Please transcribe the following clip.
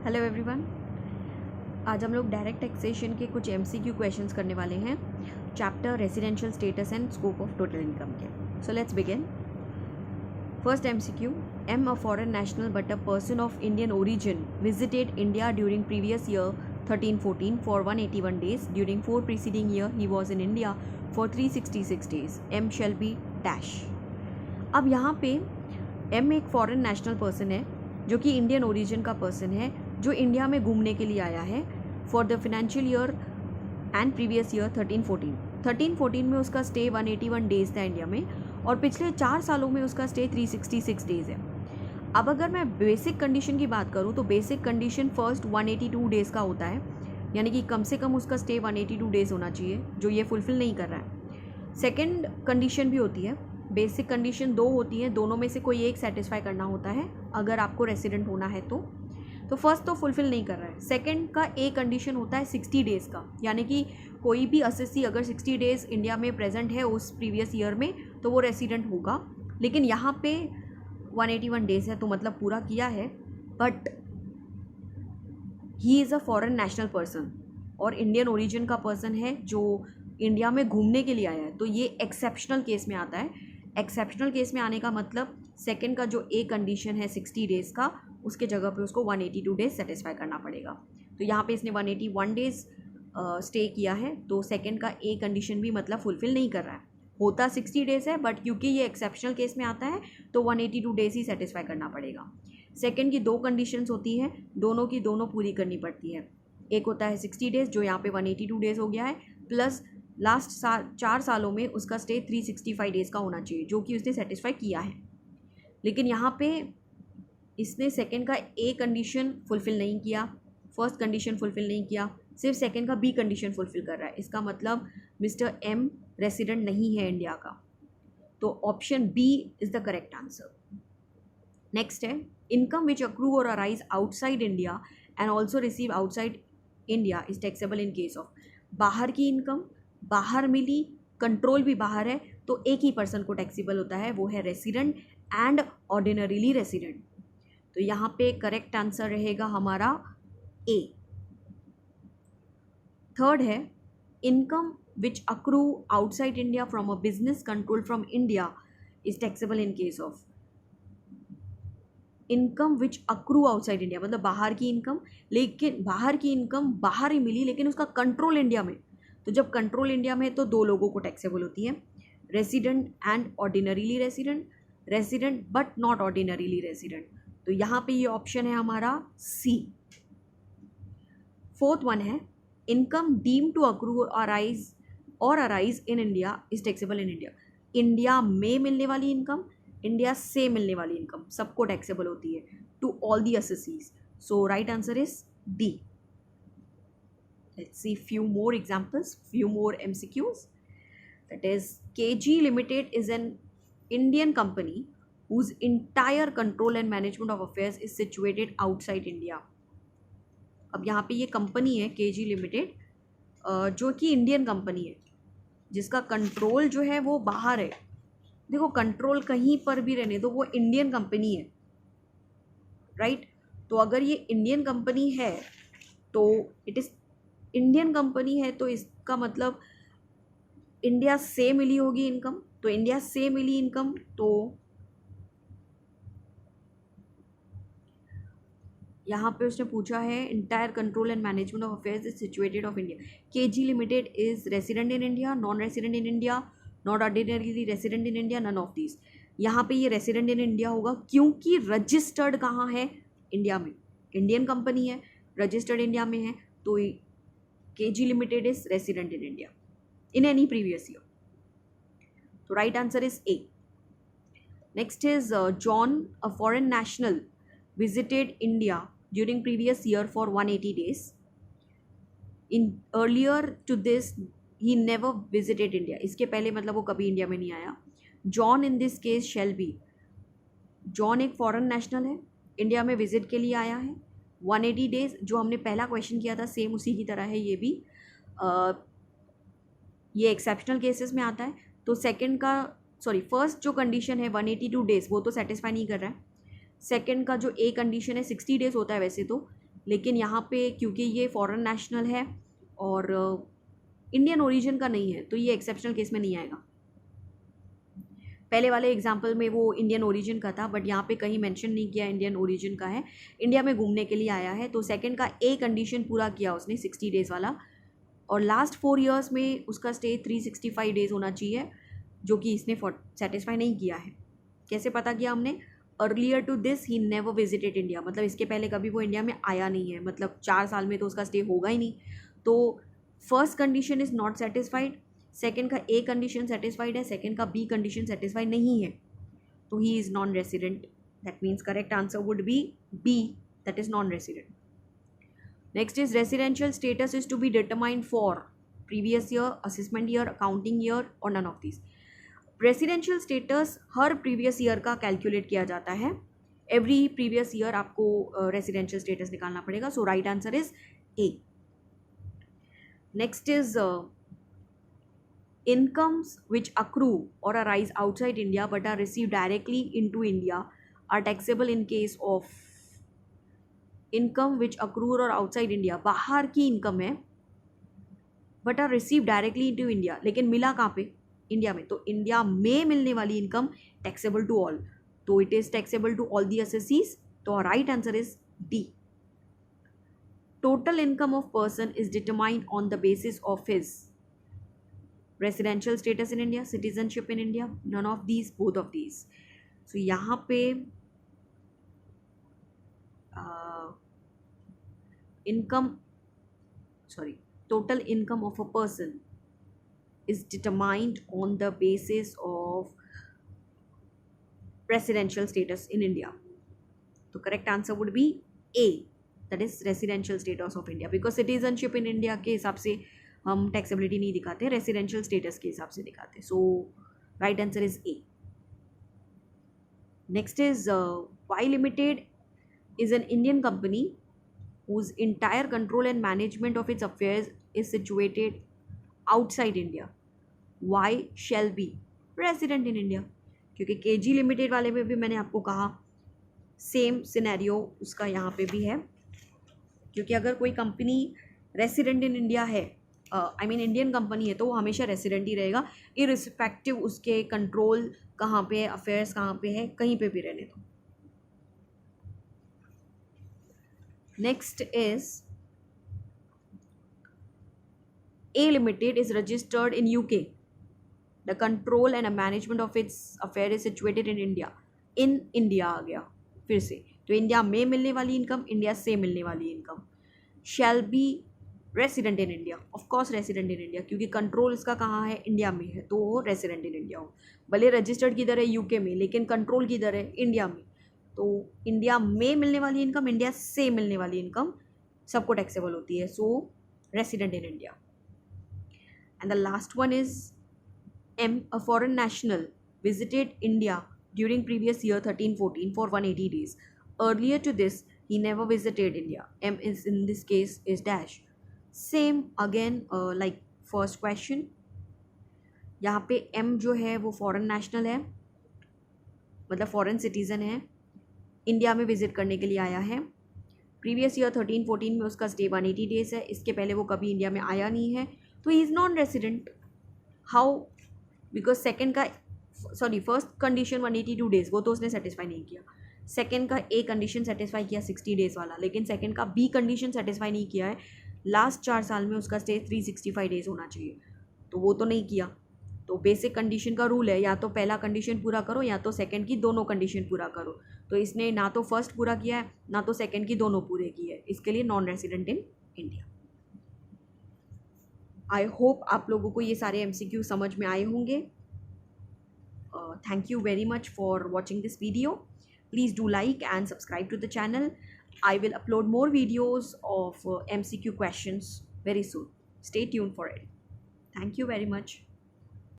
Hello everyone. आज हम लोग डायरेक्ट टैक्सेशन के कुछ एमसीक्यू क्वेश्चंस करने वाले हैं chapter residential status and scope of total income के। So let's begin. First MCQ, M a foreign national but a person of Indian origin visited India during previous year 13-14 for 181 days. During 4 preceding year he was in India for 366 days. M shall be dash. अब यहाँ पे M एक foreign national person है जो कि Indian origin का person है, जो इंडिया में घूमने के लिए आया है for the financial year and previous year 13-14 में उसका स्टे 181 डेज़ था इंडिया में, और पिछले 4 सालों में उसका स्टे 366 डेज़ है। अब अगर मैं बेसिक कंडीशन की बात करूँ तो बेसिक कंडीशन फर्स्ट 182 डेज़ का होता है, यानी कि कम से कम उसका स्टे 182 डेज़ होना चाहिए, जो ये फुलफ़िल नहीं कर रहा है। सेकेंड कंडीशन भी होती है, बेसिक कंडीशन 2 होती हैं, दोनों में से कोई एक सेटिस्फाई करना होता है अगर आपको रेसिडेंट होना है तो फर्स्ट तो फुलफ़िल नहीं कर रहा है। सेकंड का एक कंडीशन होता है 60 डेज़ का, यानी कि कोई भी असेसी अगर 60 डेज़ इंडिया में प्रेजेंट है उस प्रीवियस ईयर में तो वो रेसिडेंट होगा, लेकिन यहाँ पे 181 डेज़ है तो मतलब पूरा किया है, but he is a foreign national person और इंडियन ओरिजिन का पर्सन है जो इंडिया में घूमने के लिए आया है, तो ये एक्सेप्शनल केस में आता है। एक्सेप्शनल केस में आने का मतलब सेकंड का जो ए कंडीशन है 60 डेज़ का, उसके जगह पे उसको 182 डेज सेटिस्फाई करना पड़ेगा। तो यहाँ पे इसने 181 डेज स्टे किया है, तो सेकंड का ए कंडीशन भी मतलब फुलफ़िल नहीं कर रहा है। होता 60 डेज़ है, बट क्योंकि ये एक्सेप्शनल केस में आता है तो 182 डेज़ ही सेटिस्फाई करना पड़ेगा। सेकंड की 2 कंडीशंस होती हैं, दोनों की दोनों पूरी करनी पड़ती है। एक होता है 60 डेज़ जो यहाँ पे 182 डेज़ हो गया है, प्लस लास्ट 4 सालों में उसका स्टे 365 डेज़ का होना चाहिए, जो कि उसने सेटिस्फाई किया है। लेकिन यहाँ पे इसने सेकंड का ए कंडीशन फुलफ़िल नहीं किया, फर्स्ट कंडीशन फुलफ़िल नहीं किया, सिर्फ सेकंड का बी कंडीशन फुलफ़िल कर रहा है। इसका मतलब मिस्टर एम रेसिडेंट नहीं है इंडिया का, तो option B is the correct answer. Next है, income which accrue or arise outside India and also receive outside India is taxable in case of. बाहर की इनकम बाहर मिली, कंट्रोल भी बाहर है, तो एक ही पर्सन को टैक्सेबल होता है, वो है रेसिडेंट एंड ऑर्डिनरीली रेसिडेंट। तो यहाँ पे करेक्ट आंसर रहेगा हमारा ए। थर्ड है, income which accrue outside India from a business control from India is taxable in case of. Income which accrue outside India मतलब बाहर की इनकम, लेकिन बाहर की इनकम बाहर ही मिली लेकिन उसका कंट्रोल इंडिया में, तो जब कंट्रोल इंडिया में तो 2 लोगों को टैक्सेबल होती है, resident and ordinarily resident, resident but not ordinarily resident. तो यहाँ पे ये ऑप्शन है हमारा सी। फोर्थ वन है, income deem to accrue or arise in India is taxable in India. India में मिलने वाली इनकम, इंडिया से मिलने वाली इनकम सबको टैक्सेबल होती है to all the assessees. So right answer is D. Let's see few more examples, few more MCQs. That is, KG Limited is an Indian company whose entire control and management of affairs is situated outside India. अब यहाँ पे ये company है KG Limited, जो कि Indian company है, जिसका control जो है वो बाहर है। देखो, कंट्रोल कहीं पर भी रहने दो, वो इंडियन कंपनी है, राइट? तो अगर ये इंडियन कंपनी है तो इट इज़ इंडियन कंपनी है, तो इसका मतलब इंडिया से मिली होगी इनकम, तो इंडिया से मिली इनकम, तो यहाँ पे उसने पूछा है entire control and management of affairs is situated of India. KG limited is resident in India, non resident in India, not ordinarily resident in India, none of this. यहाँ पे ये रेसिडेंट इन इंडिया होगा क्योंकि registered कहाँ है? India में। Indian company है, registered India में है, तो KG Limited is resident in India in any previous year. So right answer is A. Next is John, a foreign national, visited India during previous year for 180 days. In earlier to this, he never visited India. इसके पहले मतलब वो कभी India में नहीं आया। John in this case shall be. John एक foreign national है, इंडिया में विजिट के लिए आया है 180 डेज़, जो हमने पहला क्वेश्चन किया था सेम उसी की तरह है ये भी। ये एक्सेप्शनल केसेस में आता है, तो फर्स्ट जो कंडीशन है 182 डेज़ वो तो सेटिस्फाई नहीं कर रहा है। सेकंड का जो ए कंडीशन है 60 डेज़ होता है वैसे तो, लेकिन यहाँ पे क्योंकि ये फॉरेन नेशनल है और इंडियन ओरिजिन का नहीं है तो ये एक्सेप्शनल केस में नहीं आएगा। पहले वाले एग्जाम्पल में वो इंडियन ओरिजिन का था, बट यहाँ पे कहीं मेंशन नहीं किया इंडियन ओरिजिन का है, इंडिया में घूमने के लिए आया है। तो सेकंड का ए कंडीशन पूरा किया उसने 60 डेज़ वाला, और लास्ट 4 ईयर्स में उसका स्टे 365 डेज़ होना चाहिए, जो कि इसने सेटिस्फाई नहीं किया है। कैसे पता किया हमने? Earlier to this he never visited India, मतलब इसके पहले कभी वो इंडिया में आया नहीं है, मतलब 4 साल में तो उसका स्टे होगा ही नहीं। तो first condition is not satisfied, second का ए कंडीशन सेटिस्फाइड है, सेकेंड का बी कंडीशन सेटिस्फाइड नहीं है, तो he is non resident. That means correct answer would be B, that is non resident. Next is residential status is to be determined for previous year, assessment year, accounting year और none of this. Residential status हर previous year का calculate किया जाता है, every previous year आपको residential status निकालना पड़ेगा। So right answer is A. Next is incomes which accrue or arise outside India but are received directly into India are taxable in case of income which accrue or outside India, बाहर की income है but are receive directly into India, लेकिन मिला कहाँ पे? India में। तो India में मिलने वाली इनकम टैक्सेबल टू ऑल, तो it is taxable to all the assessees. तो right answer is D. Total income of person is determined on the basis of his residential status in India, citizenship in India, none of these, both of these. So यहाँ पे total income of a person is determined on the basis of residential status in India. So correct answer would be A, that is residential status of India, because citizenship in India के हिसाब से हम taxability नहीं दिखाते, residential status के हिसाब से दिखाते। So right answer is A. Next is Y limited is an Indian company whose entire control and management of its affairs is situated outside India. Why shall be resident in India? क्योंकि KG limited वाले में भी मैंने आपको कहा same scenario उसका यहाँ पे भी है, क्योंकि अगर कोई कंपनी रेसिडेंट इन इंडिया है, आई मीन इंडियन कंपनी है, तो वो हमेशा रेसिडेंट ही रहेगा, इरिस्पेक्टिव उसके कंट्रोल कहाँ पे है, अफेयर्स कहाँ पे है, कहीं पे भी रहने दो। Next is A limited is registered in UK, the control and management of its affair is situated in India. In India आ गया फिर से, तो इंडिया में मिलने वाली इनकम, इंडिया से मिलने वाली income. Shall be resident in India, of course resident in India, क्योंकि कंट्रोल इसका कहाँ है? इंडिया में है, तो वो रेसिडेंट इन इंडिया हो। भले रजिस्टर्ड किधर है? यूके में, लेकिन कंट्रोल किधर है? इंडिया में। तो इंडिया में मिलने वाली इनकम, इंडिया से मिलने वाली इनकम सबको टैक्सेबल होती है, so resident in India. And the last one is M, a foreign national visited India during previous year 13-14 for 180 days. Earlier to this he never visited India. M is in this case is dash. Same again like first question, यहाँ पे M जो है वो foreign national है, मतलब foreign citizen है, India में visit करने के लिए आया है। प्रीवियस ईयर 13-14 में उसका स्टे 180 डेज़ है, इसके पहले वो कभी इंडिया में आया नहीं है, तो he is non resident. How? Because second का फर्स्ट कंडीशन 182 डेज़ वो तो उसने सेटिस्फाई नहीं किया, सेकेंड का ए कंडीशन सेटिस्फाई किया 60 डेज़ वाला, लेकिन सेकेंड का बी कंडीशन सेटिस्फाई नहीं किया है, लास्ट 4 साल में उसका स्टे 365 डेज़ होना चाहिए, तो वो तो नहीं किया। तो बेसिक कंडीशन का रूल है, या तो पहला कंडीशन पूरा करो या तो सेकंड की दोनों कंडीशन पूरा करो, तो इसने ना तो फर्स्ट पूरा किया है ना तो सेकंड की दोनों पूरे किए है, इसके लिए non resident in India. I hope आप लोगों को ये सारे MCQ समझ में आए होंगे। Thank you very much for watching this video. Please do like and subscribe to the channel. I will upload more videos of MCQ questions very soon. Stay tuned for it. Thank you very much.